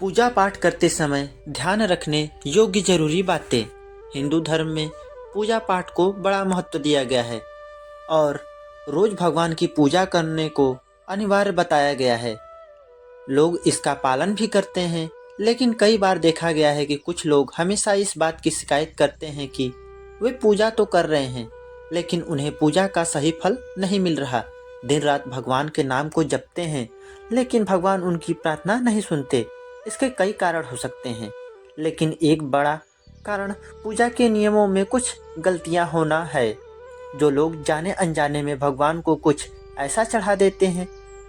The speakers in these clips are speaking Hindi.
पूजा पाठ करते समय ध्यान रखने योग्य जरूरी बातें। हिंदू धर्म में पूजा पाठ को बड़ा महत्व दिया गया है और रोज भगवान की पूजा करने को अनिवार्य बताया गया है। लोग इसका पालन भी करते हैं, लेकिन कई बार देखा गया है कि कुछ लोग हमेशा इस बात की शिकायत करते हैं कि वे पूजा तो कर रहे हैं, लेकिन उन्हें पूजा का सही फल नहीं मिल रहा। दिन रात भगवान के नाम को जपते हैं, लेकिन भगवान उनकी प्रार्थना नहीं सुनते। इसके कई कारण हो सकते हैं, लेकिन एक बड़ा कारण पूजा के नियमों में कुछ गलतियां होना है। जो लोग जाने अनजाने में भगवान को कुछ ऐसा चढ़ा देते हैं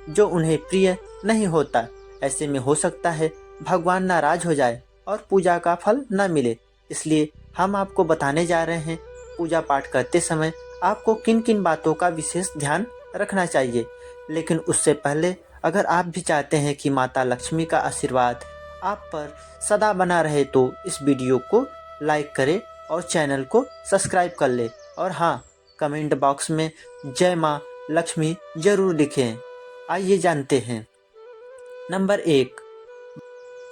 जो उन्हें प्रिय नहीं होता। ऐसे में हो सकता है भगवान नाराज हो जाए और पूजा का फल न मिले। इसलिए हम आपको बताने जा रहे हैं पूजा पाठ करते समय आपको किन किन बातों का विशेष ध्यान रखना चाहिए। लेकिन उससे पहले अगर आप भी चाहते हैं कि माता लक्ष्मी का आशीर्वाद आप पर सदा बना रहे तो इस वीडियो को लाइक करें और चैनल को सब्सक्राइब कर ले। और हाँ, कमेंट बॉक्स में जय माँ लक्ष्मी जरूर लिखें। आइए जानते हैं। नंबर 1,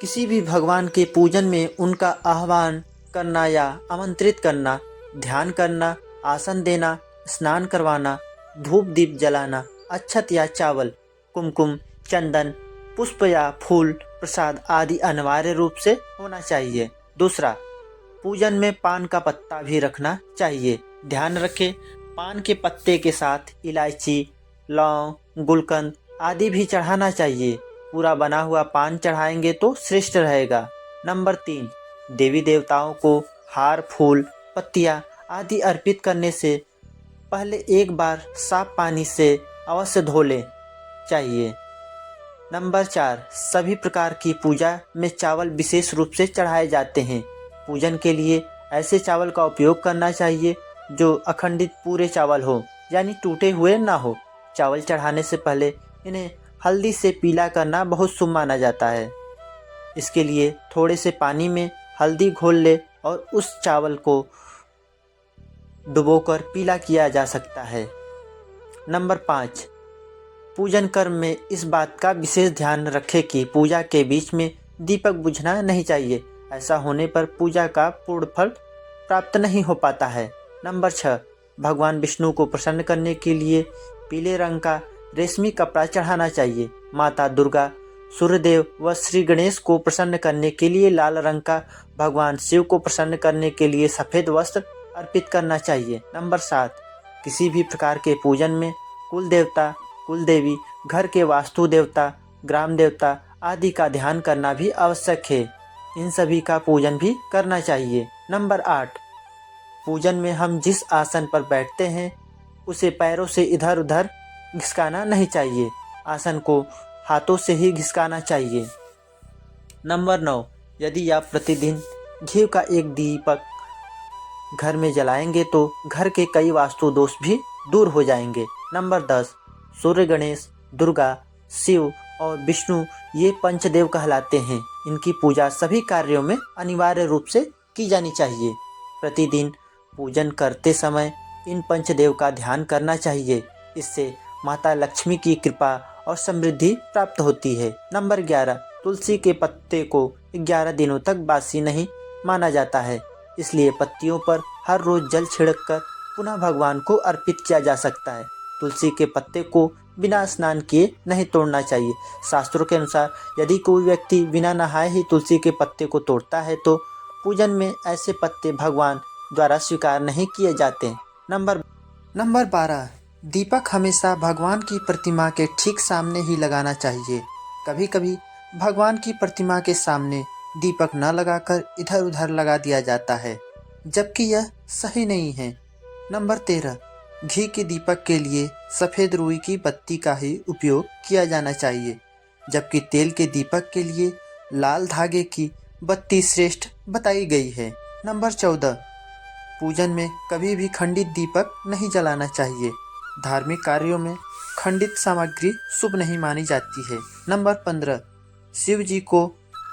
किसी भी भगवान के पूजन में उनका आह्वान करना या आमंत्रित करना, ध्यान करना, आसन देना, स्नान करवाना, धूप दीप जलाना, अक्षत या चावल, कुमकुम, चंदन, पुष्प या फूल, प्रसाद आदि अनिवार्य रूप से होना चाहिए। दूसरा, पूजन में पान का पत्ता भी रखना चाहिए। ध्यान रखें, पान के पत्ते के साथ इलायची, लौंग, गुलकंद आदि भी चढ़ाना चाहिए। पूरा बना हुआ पान चढ़ाएंगे तो श्रेष्ठ रहेगा। नंबर 3, देवी देवताओं को हार, फूल, पत्तियां आदि अर्पित करने से पहले एक बार साफ पानी से अवश्य धो ले चाहिए। नंबर 4, सभी प्रकार की पूजा में चावल विशेष रूप से चढ़ाए जाते हैं। पूजन के लिए ऐसे चावल का उपयोग करना चाहिए जो अखंडित पूरे चावल हो, यानी टूटे हुए ना हो। चावल चढ़ाने से पहले इन्हें हल्दी से पीला करना बहुत शुभ माना जाता है। इसके लिए थोड़े से पानी में हल्दी घोल ले और उस चावल को डुबोकर पीला किया जा सकता है। नंबर 5, पूजन कर्म में इस बात का विशेष ध्यान रखें कि पूजा के बीच में दीपक बुझना नहीं चाहिए। ऐसा होने पर पूजा का पूर्ण फल प्राप्त नहीं हो पाता है। नंबर 6, भगवान विष्णु को प्रसन्न करने के लिए पीले रंग का रेशमी कपड़ा चढ़ाना चाहिए। माता दुर्गा, सूर्यदेव व श्री गणेश को प्रसन्न करने के लिए लाल रंग का, भगवान शिव को प्रसन्न करने के लिए सफ़ेद वस्त्र अर्पित करना चाहिए। नंबर 7, किसी भी प्रकार के पूजन में कुल देवता, कुल देवी, घर के वास्तु देवता, ग्राम देवता आदि का ध्यान करना भी आवश्यक है। इन सभी का पूजन भी करना चाहिए। नंबर 8, पूजन में हम जिस आसन पर बैठते हैं उसे पैरों से इधर उधर घिसकाना नहीं चाहिए। आसन को हाथों से ही घिसकाना चाहिए। नंबर 9, यदि आप प्रतिदिन घी का एक दीपक घर में जलाएंगे तो घर के कई वास्तु दोष भी दूर हो जाएंगे। नंबर 10, सूर्य, गणेश, दुर्गा, शिव और विष्णु ये पंचदेव कहलाते हैं। इनकी पूजा सभी कार्यों में अनिवार्य रूप से की जानी चाहिए। प्रतिदिन पूजन करते समय इन पंचदेव का ध्यान करना चाहिए। इससे माता लक्ष्मी की कृपा और समृद्धि प्राप्त होती है। नंबर 11, तुलसी के पत्ते को 11 दिनों तक बासी नहीं माना जाता है, इसलिए पत्तियों पर हर रोज जल छिड़ककर पुनः भगवान को अर्पित किया जा सकता है। तुलसी के पत्ते को बिना स्नान किए नहीं तोड़ना चाहिए। शास्त्रों के अनुसार यदि कोई व्यक्ति बिना नहाए ही तुलसी के पत्ते को तोड़ता है तो पूजन में ऐसे पत्ते भगवान द्वारा स्वीकार नहीं किए जाते। नंबर 12, दीपक हमेशा भगवान की प्रतिमा के ठीक सामने ही लगाना चाहिए। कभी कभी भगवान की प्रतिमा के सामने दीपक न लगाकर इधर उधर लगा दिया जाता है, जबकि यह सही नहीं है। नंबर 13, घी के दीपक के लिए सफ़ेद रुई की बत्ती का ही उपयोग किया जाना चाहिए, जबकि तेल के दीपक के लिए लाल धागे की बत्ती श्रेष्ठ बताई गई है। नंबर 14, पूजन में कभी भी खंडित दीपक नहीं जलाना चाहिए। धार्मिक कार्यों में खंडित सामग्री शुभ नहीं मानी जाती है। नंबर 15, शिव जी को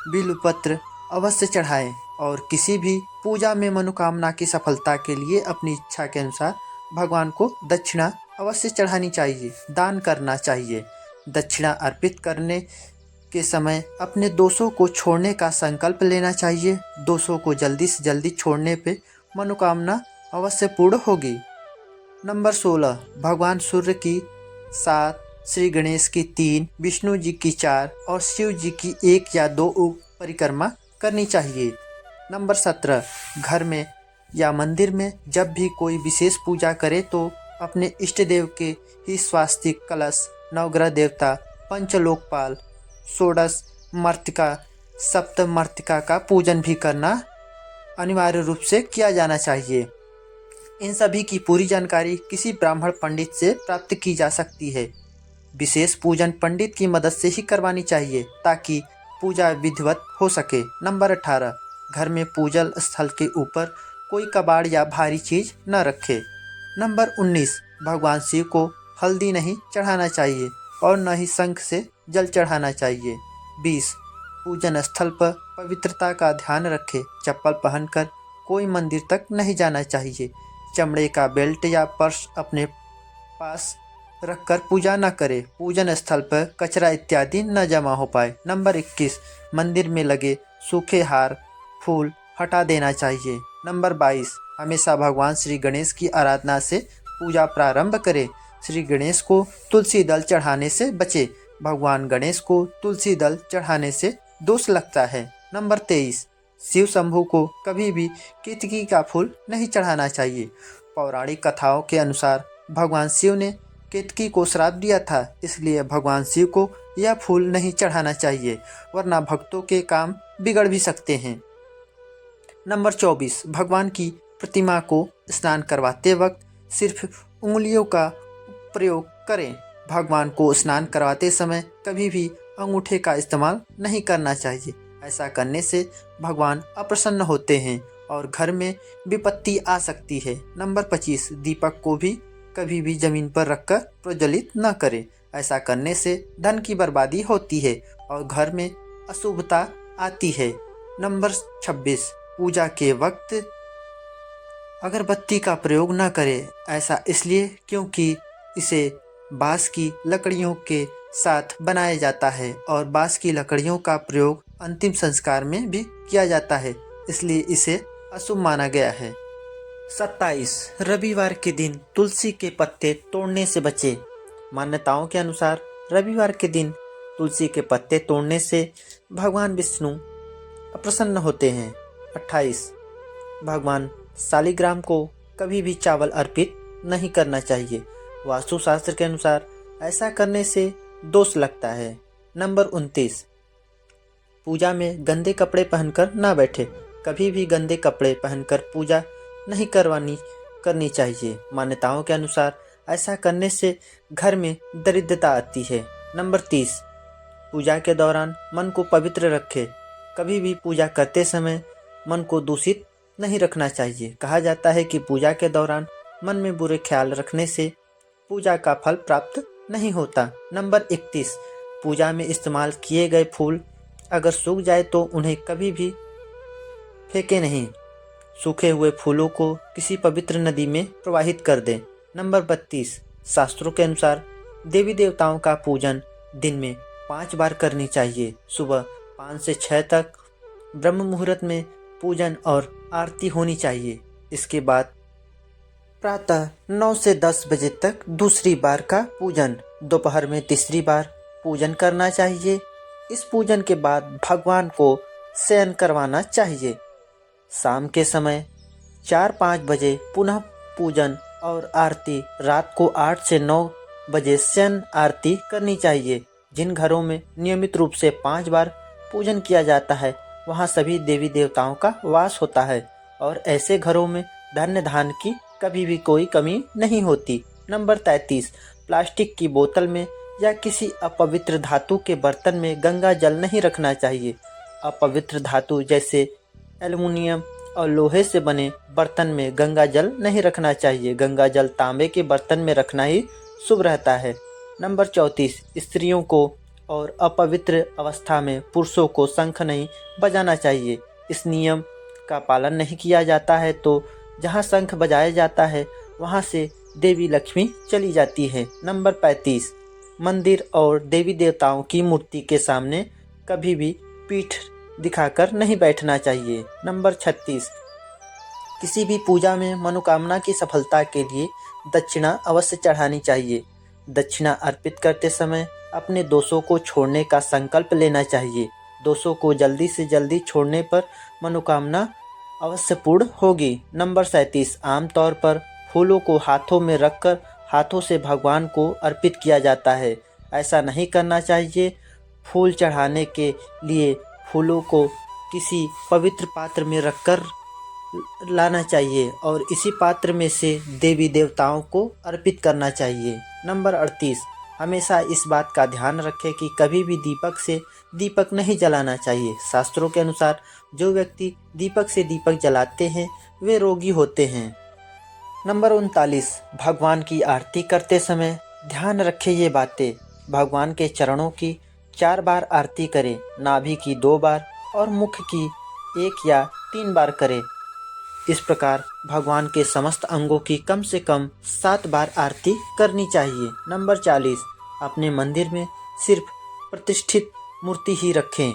बिल्वपत्र अवश्य चढ़ाएं और किसी भी पूजा में मनोकामना की सफलता के लिए अपनी इच्छा के अनुसार भगवान को दक्षिणा अवश्य चढ़ानी चाहिए, दान करना चाहिए। दक्षिणा अर्पित करने के समय अपने दोषों को छोड़ने का संकल्प लेना चाहिए। दोषों को जल्दी से जल्दी छोड़ने पे मनोकामना अवश्य पूर्ण होगी। नंबर 16, भगवान सूर्य की 7, श्री गणेश की 3, विष्णु जी की 4 और शिव जी की 1 या 2 परिक्रमा करनी चाहिए। नंबर 17, घर में या मंदिर में जब भी कोई विशेष पूजा करे तो अपने इष्ट देव के ही स्वास्तिक कलश, नवग्रह देवता, पंचलोकपाल, षोडश मर्तिका, सप्त मर्तिका का पूजन भी करना अनिवार्य रूप से किया जाना चाहिए। इन सभी की पूरी जानकारी किसी ब्राह्मण पंडित से प्राप्त की जा सकती है। विशेष पूजन पंडित की मदद से ही करवानी चाहिए ताकि पूजा विधिवत हो सके। नंबर 18, घर में पूजन स्थल के ऊपर कोई कबाड़ या भारी चीज न रखे। नंबर 19, भगवान शिव को हल्दी नहीं चढ़ाना चाहिए और न ही शंख से जल चढ़ाना चाहिए। 20, पूजन स्थल पर पवित्रता का ध्यान रखें। चप्पल पहनकर कोई मंदिर तक नहीं जाना चाहिए। चमड़े का बेल्ट या पर्स अपने पास रखकर पूजा न करें। पूजन स्थल पर कचरा इत्यादि न जमा हो पाए। नंबर 21, मंदिर में लगे सूखे हार फूल हटा देना चाहिए। नंबर 22, हमेशा भगवान श्री गणेश की आराधना से पूजा प्रारंभ करें। श्री गणेश को तुलसी दल चढ़ाने से बचे। भगवान गणेश को तुलसी दल चढ़ाने से दोष लगता है। नंबर 23, शिव शंभू को कभी भी केतकी का फूल नहीं चढ़ाना चाहिए। पौराणिक कथाओं के अनुसार भगवान शिव ने केतकी को श्राप दिया था, इसलिए भगवान शिव को यह फूल नहीं चढ़ाना चाहिए, वरना भक्तों के काम बिगड़ भी सकते हैं। नंबर 24, भगवान की प्रतिमा को स्नान करवाते वक्त सिर्फ उंगलियों का प्रयोग करें। भगवान को स्नान करवाते समय कभी भी अंगूठे का इस्तेमाल नहीं करना चाहिए। ऐसा करने से भगवान अप्रसन्न होते हैं और घर में विपत्ति आ सकती है। नंबर 25, दीपक को भी कभी भी जमीन पर रखकर प्रज्वलित न करें। ऐसा करने से धन की बर्बादी होती है और घर में अशुभता आती है। नंबर 26, पूजा के वक्त अगरबत्ती का प्रयोग न करें। ऐसा इसलिए क्योंकि इसे बांस की लकड़ियों के साथ बनाया जाता है और बांस की लकड़ियों का प्रयोग अंतिम संस्कार में भी किया जाता है, इसलिए इसे अशुभ माना गया है। 27, रविवार के दिन तुलसी के पत्ते तोड़ने से बचे। मान्यताओं के अनुसार रविवार के दिन तुलसी के पत्ते तोड़ने से भगवान विष्णु अप्रसन्न होते हैं। 28, भगवान शालिग्राम को कभी भी चावल अर्पित नहीं करना चाहिए। वास्तुशास्त्र के अनुसार ऐसा करने से दोष लगता है। नंबर 29, पूजा में गंदे कपड़े पहनकर ना बैठे। कभी भी गंदे कपड़े पहनकर पूजा नहीं करनी चाहिए। मान्यताओं के अनुसार ऐसा करने से घर में दरिद्रता आती है। नंबर 30, पूजा के दौरान मन को पवित्र रखें। कभी भी पूजा करते समय मन को दूषित नहीं रखना चाहिए। कहा जाता है कि पूजा के दौरान मन में बुरे ख्याल रखने से पूजा का फल प्राप्त नहीं होता। नंबर 31, पूजा में इस्तेमाल किए गए फूल अगर सूख जाए तो उन्हें कभी भी फेंके नहीं। सूखे हुए फूलों को किसी पवित्र नदी में प्रवाहित कर दें। नंबर 32, शास्त्रों के अनुसार देवी देवताओं का पूजन दिन में 5 बार करनी चाहिए। सुबह 5 से 6 तक ब्रह्म मुहूर्त में पूजन और आरती होनी चाहिए। इसके बाद प्रातः 9 से 10 बजे तक दूसरी बार का पूजन, दोपहर में तीसरी बार पूजन करना चाहिए। इस पूजन के बाद भगवान को शयन करवाना चाहिए। शाम के समय 4-5 बजे पुनः पूजन और आरती। रात को 8 से 9 बजे शयन आरती करनी चाहिए। जिन घरों में नियमित रूप से 5 बार पूजन किया जाता है वहाँ सभी देवी देवताओं का वास होता है और ऐसे घरों में धन्य धान की कभी भी कोई कमी नहीं होती। नंबर 33, प्लास्टिक की बोतल में या किसी अपवित्र धातु के बर्तन में गंगा जल नहीं रखना चाहिए। अपवित्र धातु जैसे एल्युमिनियम और लोहे से बने बर्तन में गंगा जल नहीं रखना चाहिए। गंगा जल तांबे के बर्तन में रखना ही शुभ रहता है। नंबर 34, स्त्रियों को और अपवित्र अवस्था में पुरुषों को शंख नहीं बजाना चाहिए। इस नियम का पालन नहीं किया जाता है तो जहाँ शंख बजाया जाता है वहाँ से देवी लक्ष्मी चली जाती है। नंबर 35, मंदिर और देवी देवताओं की मूर्ति के सामने कभी भी पीठ दिखाकर नहीं बैठना चाहिए। नंबर 36, किसी भी पूजा में मनोकामना की सफलता के लिए दक्षिणा अवश्य चढ़ानी चाहिए। दक्षिणा अर्पित करते समय अपने दोषों को छोड़ने का संकल्प लेना चाहिए। दोषों को जल्दी से जल्दी छोड़ने पर मनोकामना अवश्य पूर्ण होगी। नंबर 37, आमतौर पर फूलों को हाथों में रखकर हाथों से भगवान को अर्पित किया जाता है। ऐसा नहीं करना चाहिए। फूल चढ़ाने के लिए फूलों को किसी पवित्र पात्र में रखकर लाना चाहिए और इसी पात्र में से देवी देवताओं को अर्पित करना चाहिए। नंबर 38, हमेशा इस बात का ध्यान रखें कि कभी भी दीपक से दीपक नहीं जलाना चाहिए। शास्त्रों के अनुसार जो व्यक्ति दीपक से दीपक जलाते हैं वे रोगी होते हैं। नंबर 39, भगवान की आरती करते समय ध्यान रखें ये बातें। भगवान के चरणों की 4 बार आरती करें, नाभि की 2 बार और मुख की 1 या 3 बार करें। इस प्रकार भगवान के समस्त अंगों की कम से कम 7 बार आरती करनी चाहिए। नंबर 40, अपने मंदिर में सिर्फ प्रतिष्ठित मूर्ति ही रखें।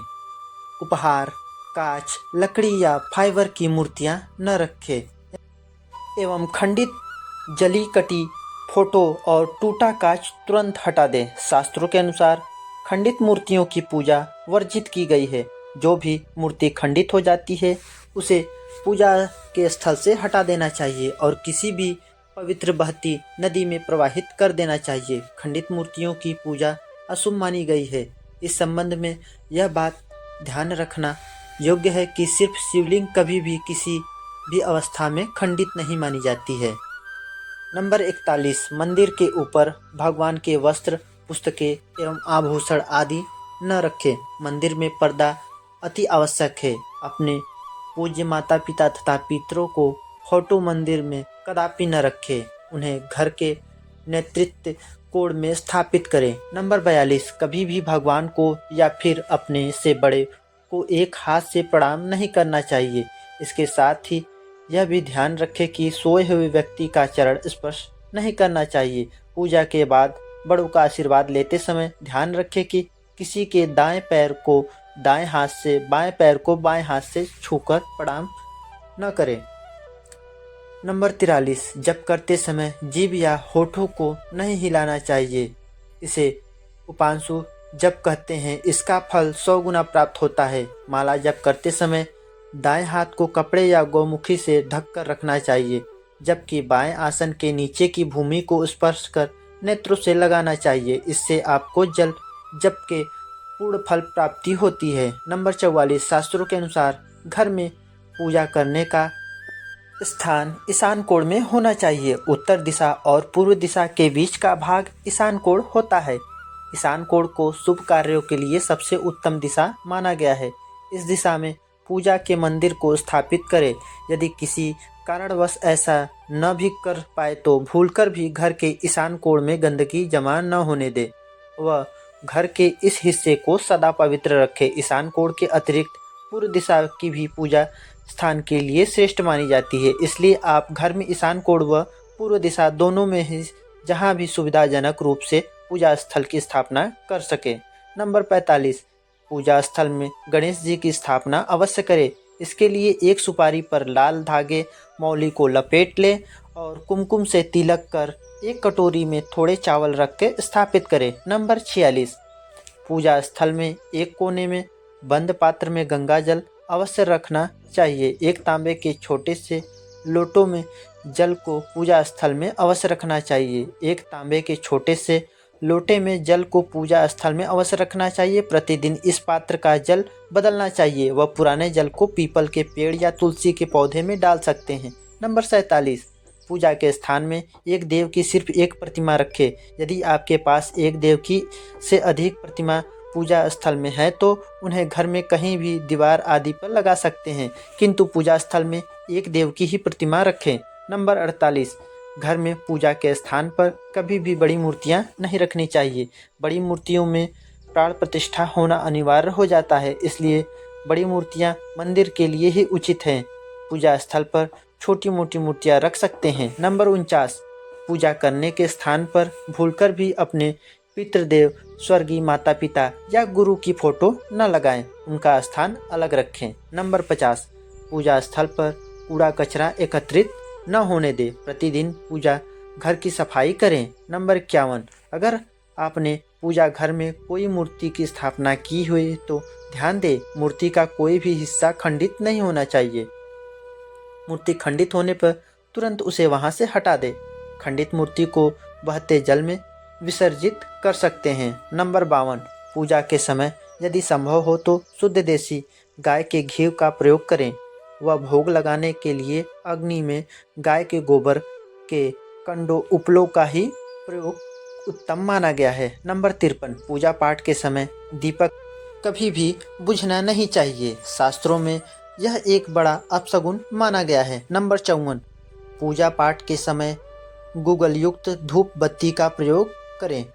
उपहार, कांच, लकड़ी या फाइबर की मूर्तियां न रखें एवं खंडित, जली कटी फोटो और टूटा कांच तुरंत हटा दें। शास्त्रों के अनुसार खंडित मूर्तियों की पूजा वर्जित की गई है। जो भी मूर्ति खंडित हो जाती है उसे पूजा के स्थल से हटा देना चाहिए और किसी भी पवित्र बहती नदी में प्रवाहित कर देना चाहिए। खंडित मूर्तियों की पूजा अशुभ मानी गई है। इस संबंध में यह बात ध्यान रखना योग्य है कि सिर्फ शिवलिंग कभी भी किसी भी अवस्था में खंडित नहीं मानी जाती है। नंबर 41, मंदिर के ऊपर भगवान के वस्त्र, पुस्तकें एवं आभूषण आदि न रखें। मंदिर में पर्दा अति आवश्यक है। अपने पूज्य माता पिता तथा पितरों को फोटो मंदिर में कदापि न रखें। उन्हें घर के नेतृत्व कोण में स्थापित करें। नंबर 42, कभी भी भगवान को या फिर अपने से बड़े को एक हाथ से प्रणाम नहीं करना चाहिए। इसके साथ ही यह भी ध्यान रखें कि सोए हुए व्यक्ति का चरण स्पर्श नहीं करना चाहिए। पूजा के बाद बड़ों का आशीर्वाद लेते समय ध्यान रखें कि किसी के दाएं पैर को दाएं हाथ से, बाएं पैर को बाएं हाथ से छूकर प्रणाम न करें। नंबर 43, जप करते समय जीभ या होठों को नहीं हिलाना चाहिए। इसे उपांशु जप कहते हैं। इसका फल 100 गुना प्राप्त होता है। माला जप करते समय दाएं हाथ को कपड़े या गौमुखी से ढक कर रखना चाहिए, जबकि बाएं आसन के नीचे की भूमि को स्पर्श कर नेत्रों से लगाना चाहिए। इससे आपको जल जप के पूर्ण फल प्राप्ति होती है। नंबर 44, शास्त्रों के अनुसार घर में पूजा करने का स्थान ईशान कोण में होना चाहिए। उत्तर दिशा और पूर्व दिशा के बीच का भाग ईशान कोण होता है। ईशान कोण को शुभ कार्यों के लिए सबसे उत्तम दिशा माना गया है। इस दिशा में पूजा के मंदिर को स्थापित करें। यदि किसी कारणवश ऐसा न भी कर पाए तो भूलकर भी घर के ईशान कोण में गंदगी जमा न होने दे। वह घर के इस हिस्से को सदा पवित्र रखे। ईशान कोण के अतिरिक्त पूर्व दिशा की भी पूजा स्थान के लिए श्रेष्ठ मानी जाती है। इसलिए आप घर में ईशान कोण व पूर्व दिशा दोनों में ही जहाँ भी सुविधाजनक रूप से पूजा स्थल की स्थापना कर सके। नंबर 45, पूजा स्थल में गणेश जी की स्थापना अवश्य करें। इसके लिए एक सुपारी पर लाल धागे मौली को लपेट लें और कुमकुम से तिलक कर एक कटोरी में थोड़े चावल रख के स्थापित करें। नंबर 46, पूजा स्थल में एक कोने में बंद पात्र में गंगा जल अवश्य रखना चाहिए। एक तांबे के छोटे से लोटों में जल को पूजा स्थल में अवश्य रखना चाहिए। एक तांबे के छोटे से लोटे में जल को पूजा स्थल में अवश्य रखना चाहिए। प्रतिदिन इस पात्र का जल बदलना चाहिए। वह पुराने जल को पीपल के पेड़ या तुलसी के पौधे में डाल सकते हैं। नंबर 47, पूजा के स्थान में एक देव की सिर्फ एक प्रतिमा रखें। यदि आपके पास एक देव की से अधिक प्रतिमा पूजा स्थल में है तो उन्हें घर में कहीं भी दीवार आदि पर लगा सकते हैं, किंतु पूजा स्थल में एक देव की ही प्रतिमा रखें। नंबर 48, घर में पूजा के स्थान पर कभी भी बड़ी मूर्तियां नहीं रखनी चाहिए। बड़ी मूर्तियों में प्राण प्रतिष्ठा होना अनिवार्य हो जाता है, इसलिए बड़ी मूर्तियां मंदिर के लिए ही उचित हैं। पूजा स्थल पर छोटी मोटी मूर्तियां रख सकते हैं। नंबर 49, पूजा करने के स्थान पर भूलकर भी अपने पितृदेव, स्वर्गीय माता पिता या गुरु की फोटो न लगाएं, उनका स्थान अलग रखें। नंबर 50, पूजा स्थल पर कूड़ा कचरा एकत्रित न होने दें, प्रतिदिन पूजा घर की सफाई करें। नंबर 51, अगर आपने पूजा घर में कोई मूर्ति की स्थापना की हुई तो ध्यान दें, मूर्ति का कोई भी हिस्सा खंडित नहीं होना चाहिए। मूर्ति खंडित होने पर तुरंत उसे वहां से हटा दें। खंडित मूर्ति को बहते जल में विसर्जित कर सकते हैं। नंबर 52, पूजा के समय यदि संभव हो तो शुद्ध देसी गाय के घी का प्रयोग करें। वह भोग लगाने के लिए अग्नि में गाय के गोबर के कंडों उपलों का ही प्रयोग उत्तम माना गया है। नंबर 53, पूजा पाठ के समय दीपक कभी भी बुझना नहीं चाहिए। शास्त्रों में यह एक बड़ा अपशगुन माना गया है। नंबर 54, पूजा पाठ के समय गूगल युक्त धूप बत्ती का प्रयोग करें।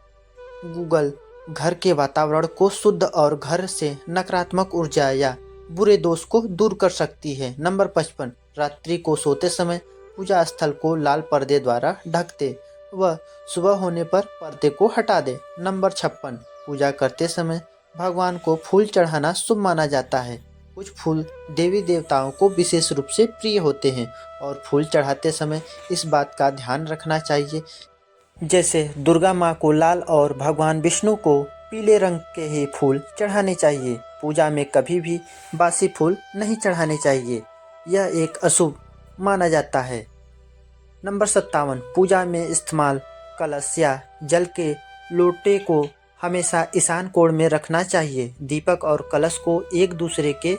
गूगल घर के वातावरण को शुद्ध और घर से नकारात्मक ऊर्जा या बुरे दोष को दूर कर सकती है। नंबर 55, रात्रि को सोते समय पूजा स्थल को लाल पर्दे द्वारा ढक दे व सुबह होने पर पर्दे को हटा दे। नंबर 56, पूजा करते समय भगवान को फूल चढ़ाना शुभ माना जाता है। कुछ फूल देवी देवताओं को विशेष रूप से प्रिय होते हैं और फूल चढ़ाते समय इस बात का ध्यान रखना चाहिए, जैसे दुर्गा माँ को लाल और भगवान विष्णु को पीले रंग के ही फूल चढ़ाने चाहिए। पूजा में कभी भी बासी फूल नहीं चढ़ाने चाहिए, यह एक अशुभ माना जाता है। नंबर 57, पूजा में इस्तेमाल कलश या जल के लोटे को हमेशा ईशान कोण में रखना चाहिए। दीपक और कलश को एक दूसरे के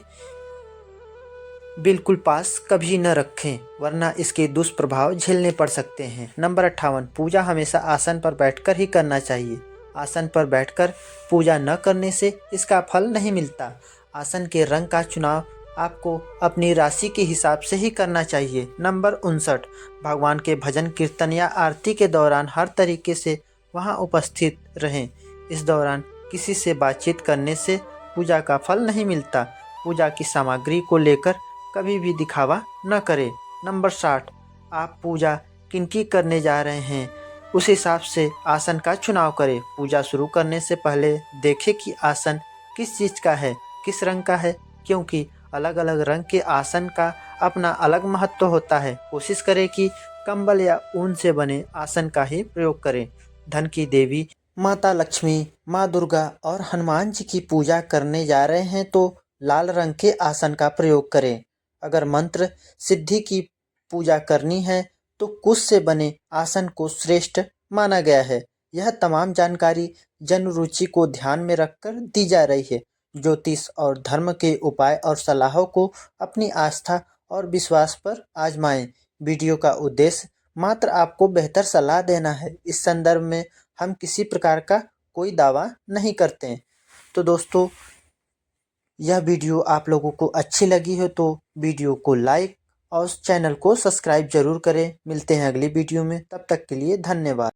बिल्कुल पास कभी न रखें, वरना इसके दुष्प्रभाव झेलने पड़ सकते हैं। नंबर 58, पूजा हमेशा आसन पर बैठकर ही करना चाहिए। आसन पर बैठकर पूजा न करने से इसका फल नहीं मिलता। आसन के रंग का चुनाव आपको अपनी राशि के हिसाब से ही करना चाहिए। नंबर 59, भगवान के भजन कीर्तन या आरती के दौरान हर तरीके से वहां उपस्थित रहें। इस दौरान किसी से बातचीत करने से पूजा का फल नहीं मिलता। पूजा की सामग्री को लेकर कभी भी दिखावा न करें। नंबर 60, आप पूजा किनकी करने जा रहे हैं उस हिसाब से आसन का चुनाव करें। पूजा शुरू करने से पहले देखें कि आसन किस चीज़ का है, किस रंग का है, क्योंकि अलग अलग रंग के आसन का अपना अलग महत्व होता है। कोशिश करें कि कंबल या ऊन से बने आसन का ही प्रयोग करें। धन की देवी माता लक्ष्मी, माँ दुर्गा और हनुमान जी की पूजा करने जा रहे हैं तो लाल रंग के आसन का प्रयोग करें। अगर मंत्र सिद्धि की पूजा करनी है तो कुश से बने आसन को श्रेष्ठ माना गया है। यह तमाम जानकारी जन रुचि को ध्यान में रखकर दी जा रही है। ज्योतिष और धर्म के उपाय और सलाहों को अपनी आस्था और विश्वास पर आजमाएं। वीडियो का उद्देश्य मात्र आपको बेहतर सलाह देना है। इस संदर्भ में हम किसी प्रकार का कोई दावा नहीं करते हैं। तो दोस्तों, यह वीडियो आप लोगों को अच्छी लगी हो तो वीडियो को लाइक और चैनल को सब्सक्राइब जरूर करें। मिलते हैं अगली वीडियो में, तब तक के लिए धन्यवाद।